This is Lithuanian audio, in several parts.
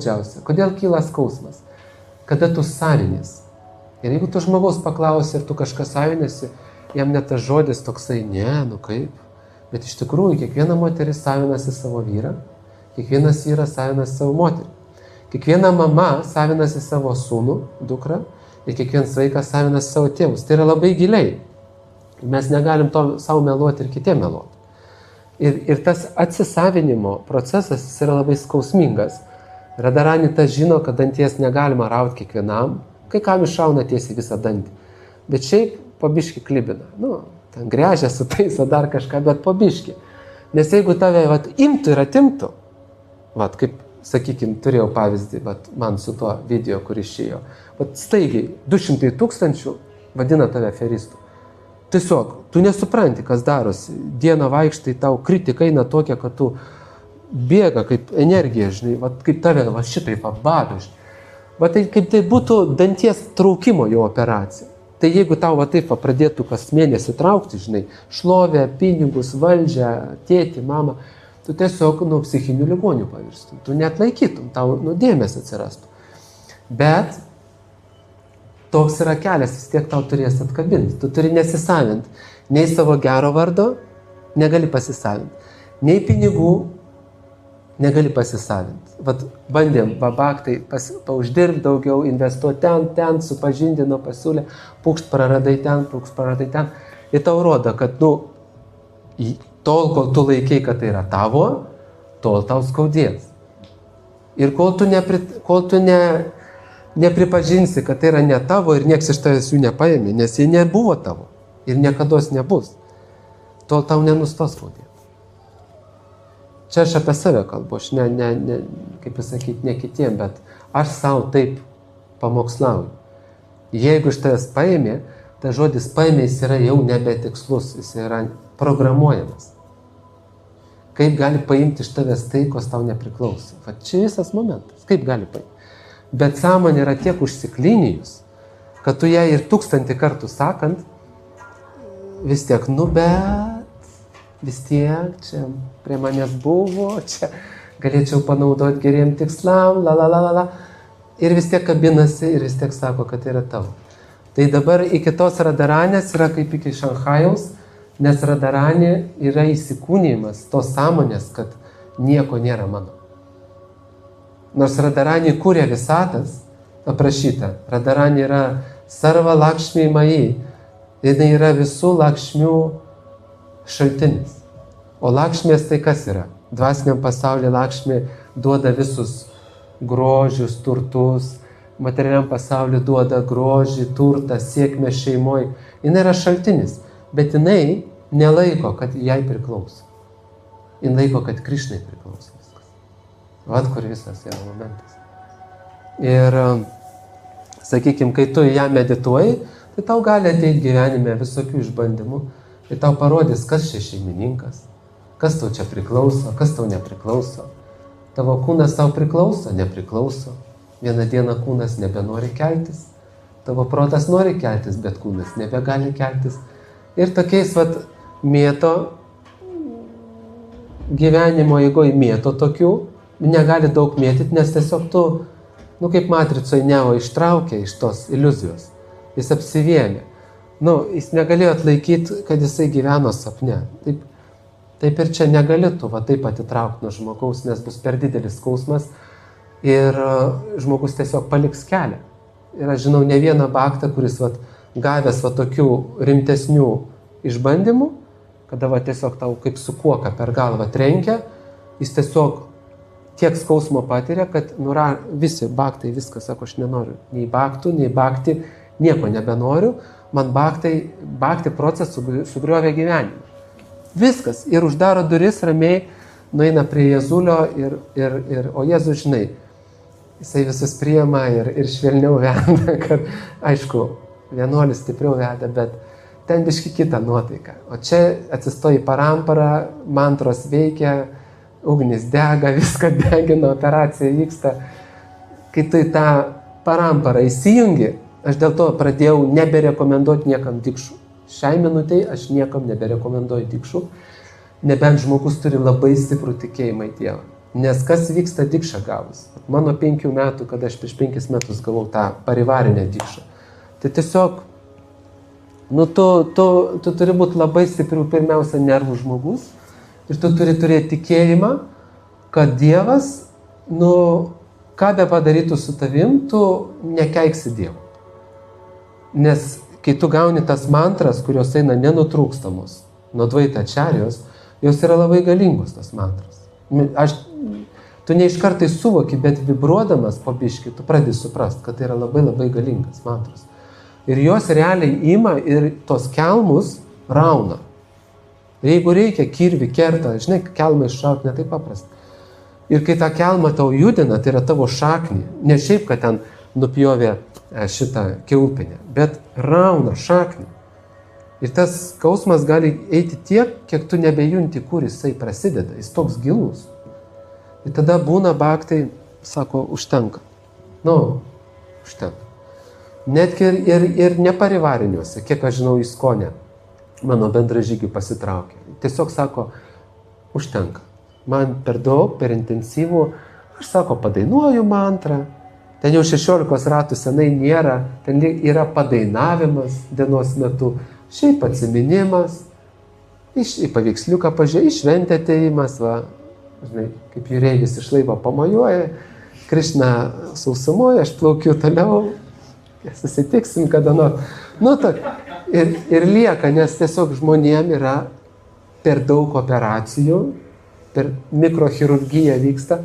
skaudžiausia? Kodėl kyla skausmas? Kada tu savinės. Ir jeigu tu žmogaus paklausi ir tu kažką savinėsi, jam net tas žodis toksai, ne, nu kaip. Bet iš tikrųjų, kiekviena moteris savinasi savo vyrą, kiekvienas vyras savinasi savo moterį. Kiekviena mama savinasi savo sūnų, dukrą, ir kiekvienas vaikas savinasi savo tėvus. Tai yra labai giliai. Mes negalim to savo meluoti ir kitiem meluoti. Ir tas atsisavinimo procesas jis yra labai skausmingas. Radarani tas žino, kad danties negalima rauti kiekvienam, kai kam iššauna tiesiai visą dantį. Bet šiaip po biškį klibina. Nu, ten gręžia, sutaiso dar kažką, bet po biškį. Nes jeigu tave imtų ir atimtų, kaip, sakykime, turėjau pavyzdį man su tuo video, kur išėjo, staigiai 200 000 vadina tave aferistų. Tiesiog, tu nesupranti, kas darosi. Dieną vaikštai, tau kritika eina tokia, kad tu bėga kaip energija, žinai, kaip tave šitai bado, žinai. Tai kaip tai būtų danties traukimo jo operacija. Tai jeigu tau taip pradėtų kas mėnesį traukti, žinai, šlovę, pinigus, valdžią, tėtį, mamą, tu tiesiog psichinių ligonių pavirstum. Tu net laikytum, tau dėmesį atsirastų. Bet toks yra kelias, vis tiek tau turės atkabinti. Tu turi nesisavinti. Nei savo gero vardo negali pasisavinti. Nei pinigų negali pasisavinti. Bandėm babaktai pauždirbti daugiau, investuoti ten, supažindino, pasiūlė, pukšt praradai ten. Ir tau rodo, kad tol, kol tu laikai, kad tai yra tavo, tol tau skaudės. Ir kol tu nepripažinsi, kad tai yra ne tavo ir nieks iš tavęs jų nepaėmė, nes jie nebuvo tavo ir niekados nebus, tol tau nenustos skaudėti. Čia aš apie save kalbu, aš kaip pasakyti, ne kitiem, bet aš savo taip pamokslauju. Jeigu iš tavęs paėmė, tai žodis paėmė jis yra jau nebetikslus, jis yra programuojamas. Kaip gali paimti iš tavęs tai, kas tau nepriklauso? Čia visas momentas, kaip gali paimti. Bet sąmonė yra tiek užsiklinijus, kad tu ją ir 1000 kartų sakant, vis tiek, vis tiek, čia prie manęs buvo, čia galėčiau panaudoti geriem tikslam, ir vis tiek kabinasi ir vis tiek sako, kad tai yra tavo. Tai dabar iki tos Radaranės yra kaip iki Šanchajaus, nes Radaranė yra įsikūnijimas tos sąmonės, kad nieko nėra mano. Nors Radaranė kūrė visatas, aprašyta, Radaranė yra Sarva Lakšmi Maji, jinai yra visų lakšmių šaltinis. O lakšmės tai kas yra? Dvasiniam pasaulyje lakšmė duoda visus grožius, turtus, materialiam pasaulyje duoda grožį, turtą, sėkmę šeimoje. Jinai yra šaltinis, bet jinai nelaiko, kad jai priklauso. Jinai laiko, kad Krišnai priklauso viskas. Kur visas yra momentas. Ir, sakykime, kai tu ją medituoji, tai tau gali ateiti gyvenime visokių išbandymų. Ir tau parodys, kas čia šeimininkas, kas tau čia priklauso, kas tau nepriklauso. Tavo kūnas tau priklauso, nepriklauso. Vieną dieną kūnas nebenori keltis. Tavo protas nori keltis, bet kūnas nebegali keltis. Ir tokiais mėto gyvenimo eigoje mėto tokių, negali daug mėtyti, nes tiesiog tu, kaip matricoje Neo ištraukė iš tos iliuzijos. Jis apsivėmė. Jis negalėjo atlaikyti, kad jisai gyveno sapne. Taip ir čia negali tu taip atitraukti nuo žmogaus, nes bus per didelis skausmas ir žmogus tiesiog paliks kelią. Ir aš žinau ne vieną baktą, kuris gavęs tokių rimtesnių išbandymų, kada tiesiog tau kaip su kuoka per galvą trenkia, jis tiesiog tiek skausmo patiria, kad visi baktai viską sako, aš nenoriu nei baktų, nei bakti, nieko nebenoriu, man bakti procesų sugriovė gyvenimą. Viskas. Ir uždaro duris ramiai, nueina prie Jėzulio o Jėzus, žinai, jisai visus priima ir švelniau veda, kad, aišku, vienuolis stipriau veda, bet ten biški kita nuotaika. O čia atsistoji paramparą, mantros veikia, ugnis dega, viską degina, operacija vyksta. Kai tu į tą paramparą įsijungi, aš dėl to pradėjau neberekomenduoti niekam dikšų. Šiai minutei aš niekam neberekomenduoju dikšų, nebent žmogus turi labai stiprų tikėjimą į Dievą. Nes kas vyksta dikšą gavus? Mano 5 metų, kada aš prieš 5 metus gavau tą parivarinę dikšą. Tai tiesiog, tu turi būti labai stiprių, pirmiausia, nervų žmogus ir tu turi turėti tikėjimą, kad Dievas, ką be padarytų su tavim, tu nekeiksi Dievo. Nes kai tu gauni tas mantras, kurios eina nenutrūkstamos, nuo dvaitačiarijos, jos yra labai galingos, tas mantras. Tu ne iš kartai suvoki, bet vibruodamas po biškį, tu pradedi suprast, kad tai yra labai labai galingas mantras. Ir jos realiai ima ir tos kelmus rauna. Ir jeigu reikia, kirvi kerta, žinai, kelmą iššauti ne taip paprasta. Ir kai tą kelmą tau judina, tai yra tavo šaknį, ne šiaip, kad ten nupjovė šitą kiaulpienę, bet rauna šaknį. Ir tas skausmas gali eiti tiek, kiek tu nebejunti, kur jisai prasideda. Jis toks gilus. Ir tada būna baktai, sako, užtenka. Užtenka. Netgi ir neparivariniuose, kiek aš žinau, į Skonę mano bendražygių pasitraukė. Tiesiog sako, užtenka. Man per daug, per intensyvų. Aš sako, padainuoju mantrą. Ten jau 16 ratų senai nėra. Ten yra padainavimas dienos metu. Šiaip atsiminimas, į paveiksliuką pažiūrė, į šventę atėjimas, žinai, kaip jūreivis iš laivo pamojuoja, Krišna sausumoja, aš plaukiu toliau, susitiksim kada nors. Ir lieka, nes tiesiog žmonėm yra per daug operacijų, per mikrochirurgiją vyksta,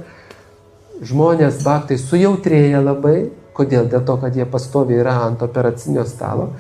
žmonės baktai sujautrėja labai, kodėl? Dėl to, kad jie pastoviai yra ant operacinio stalo.